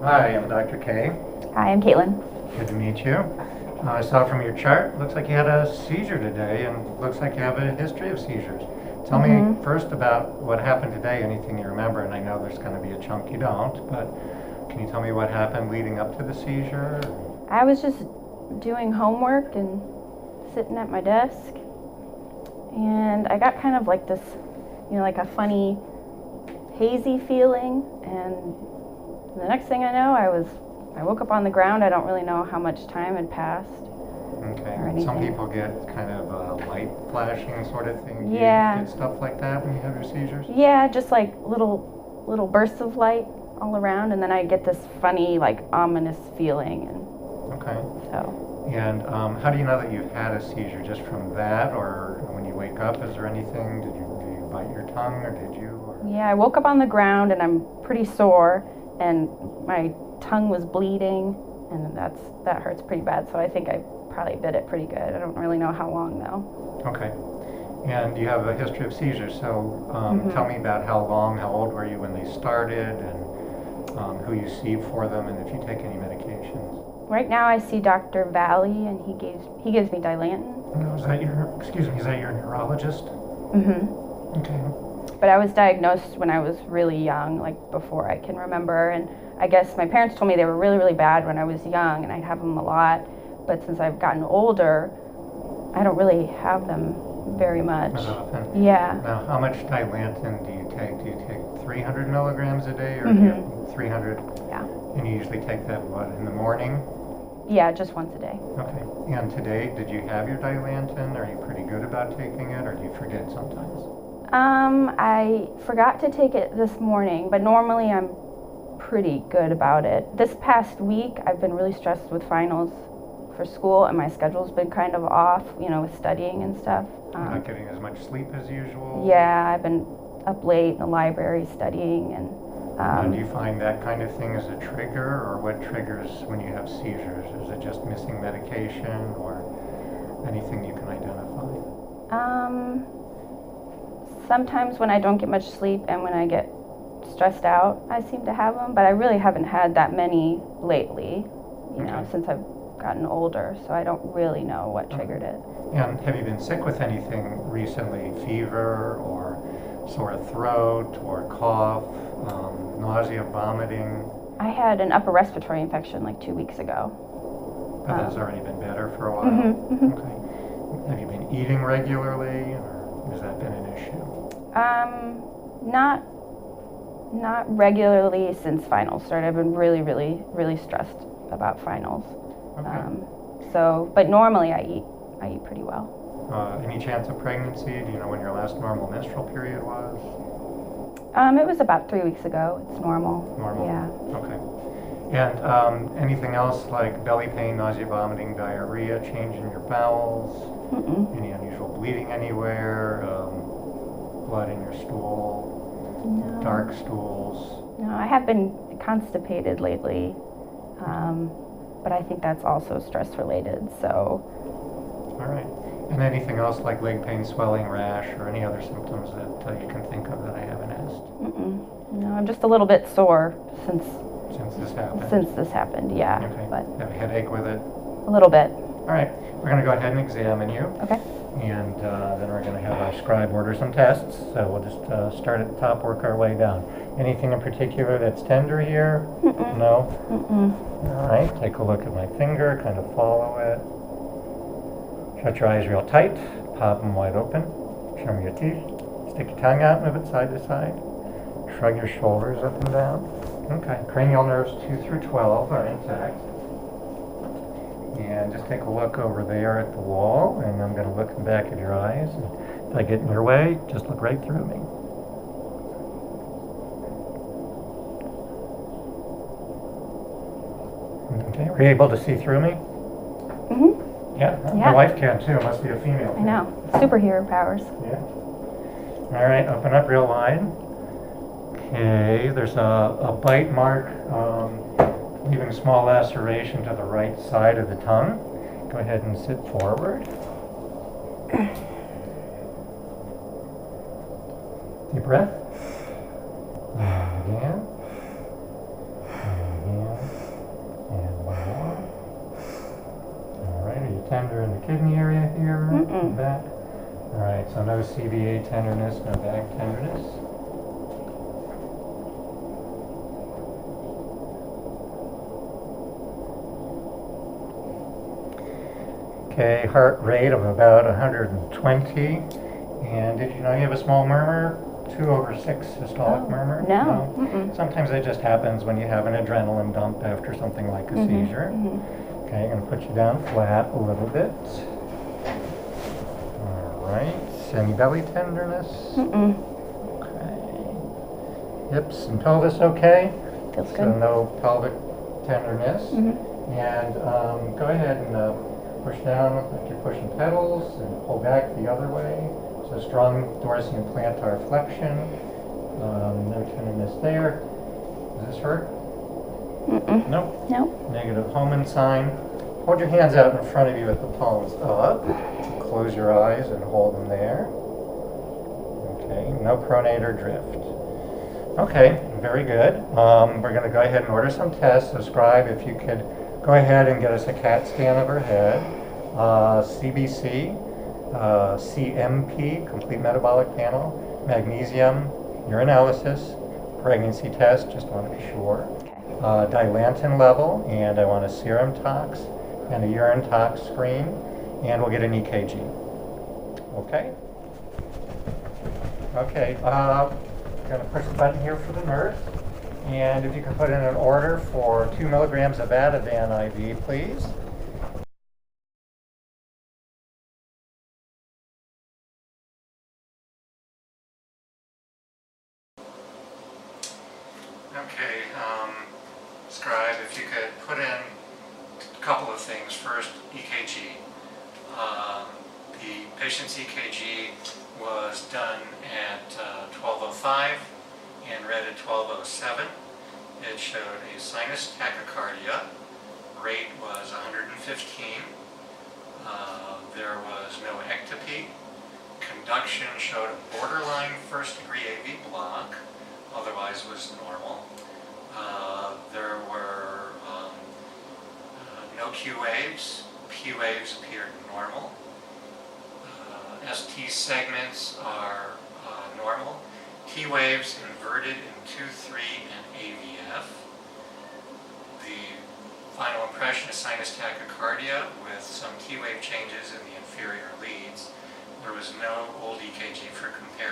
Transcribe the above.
Hi, I'm Dr. K. Hi, I'm Caitlin. Good to meet you. I saw from your chart, looks like you had a seizure today, and looks like you have a history of seizures. Tell me first about what happened today, anything you remember, and I know there's going to be a chunk you don't, but can you tell me what happened leading up to the seizure? I was just doing homework and sitting at my desk, and I got kind of like this, like a funny, hazy feeling, and the next thing I know, I woke up on the ground. I don't really know how much time had passed. Okay. Some people get kind of light flashing sort of thing. Do Yeah. you get stuff like that when you have your seizures? Yeah, just like little bursts of light all around, and then I get this funny, like ominous feeling, and Okay. so. And how do you know that you've had a seizure? Just from that, or when you wake up, is there anything? Did you bite your tongue, or did you? Or? Yeah, I woke up on the ground, and I'm pretty sore, and my tongue was bleeding, and that hurts pretty bad. So I think I probably bit it pretty good. I don't really know how long though. Okay. And you have a history of seizures, so tell me about how old were you when they started, and who you see for them, and if you take any medications. Right now I see Dr. Valley, and he gives me Dilantin. No, is that your neurologist? Mm-hmm. Okay. But I was diagnosed when I was really young, like before I can remember, and I guess my parents told me they were really, really bad when I was young, and I'd have them a lot. But since I've gotten older, I don't really have them very much. As often? Yeah. Now, how much Dilantin do you take? Do you take 300 milligrams a day, or do you have 300? Yeah. And you usually take that, what, in the morning? Yeah, just once a day. Okay. And today, did you have your Dilantin? Are you pretty good about taking it, or do you forget sometimes? I forgot to take it this morning, but normally I'm pretty good about it. This past week, I've been really stressed with finals for school, and my schedule's been kind of off, with studying and stuff. You're not getting as much sleep as usual? Yeah, I've been up late in the library studying, and do you find that kind of thing as a trigger, or what triggers when you have seizures? Is it just missing medication, or anything you can identify? Sometimes when I don't get much sleep and when I get stressed out, I seem to have them, but I really haven't had that many lately, since I've gotten older, so I don't really know what triggered it. And have you been sick with anything recently? Fever, or sore throat, or cough, nausea, vomiting? I had an upper respiratory infection like 2 weeks ago. But that's already been better for a while? Mm-hmm. Okay. Have you been eating regularly, or has that been an issue? Not regularly since finals started. I've been really, really, really stressed about finals. Okay. But normally I eat pretty well. Any chance of pregnancy? Do you know when your last normal menstrual period was? It was about 3 weeks ago. It's normal. Normal? Yeah. Okay. And anything else like belly pain, nausea, vomiting, diarrhea, change in your bowels? Mm-mm. Any unusual bleeding anywhere? Blood in your stool? No. Dark stools? No, I have been constipated lately, but I think that's also stress related. So. All right. And anything else like leg pain, swelling, rash, or any other symptoms that you can think of that I haven't asked? No, I'm just a little bit sore since this happened. Yeah. Okay. But have a headache with it? a little bit. All right. We're going to go ahead and examine you. Okay. And then we're going to have our scribe order some tests. So we'll just start at the top, work our way down. Anything in particular that's tender here? Mm-mm. No? Mm-mm. All right. Take a look at my finger. Kind of follow it. Shut your eyes real tight. Pop them wide open. Show me your teeth. Stick your tongue out. Move it side to side. Shrug your shoulders up and down. Okay. Cranial nerves 2 through 12 are intact. And just take a look over there at the wall, and I'm going to look back at your eyes. And if I get in your way, just look right through me. Okay, were you able to see through me? Mm-hmm. Yeah, my wife can too. It must be a female thing. I know. Superhero powers. Yeah. All right, open up real wide. Okay, there's a bite mark, leaving a small laceration to the right side of the tongue. Go ahead and sit forward. Deep breath. And again. kidney area here? Mm-mm. Back? Alright, so no CVA tenderness, no back tenderness. Okay, heart rate of about 120. And did you know you have a small murmur? 2/6 systolic Oh, murmur? no. Mm-mm. Sometimes it just happens when you have an adrenaline dump after something like a seizure. Okay, I'm going to put you down flat a little bit. Alright, any belly tenderness? Mm-mm. Okay. Hips and pelvis okay? Feels So good. no pelvic tenderness. And go ahead and push down like you're pushing pedals and pull back the other way. So strong dorsal and plantar flexion. No tenderness there. Does this hurt? Mm-mm. Nope. Nope. Negative Homan sign. Hold your hands out in front of you with the palms up. Close your eyes and hold them there. Okay, no pronator drift. Okay, very good. We're going to go ahead and order some tests. So Scribe, if you could go ahead and get us a CAT scan of her head, CBC, CMP, complete metabolic panel, magnesium, urinalysis, pregnancy test, just want to be sure, dilantin level, and I want a serum tox and a urine tox screen, and we'll get an EKG. Okay? Okay, I'm going to push the button here for the nurse. And if you can put in an order for 2 milligrams of Ativan IV, please. Okay, Scribe, if you could put in a couple of things. First, EKG. The patient's EKG was done at 12:05 and read at 12:07. It showed a sinus tachycardia. Rate was 115. There was no ectopy. Conduction showed a borderline first-degree AV block, otherwise was normal. There were no Q waves. P waves appeared normal. ST segments are normal. T waves inverted in 2, 3, and AVF. The final impression is sinus tachycardia with some T wave changes in the inferior leads. There was no old EKG for comparison.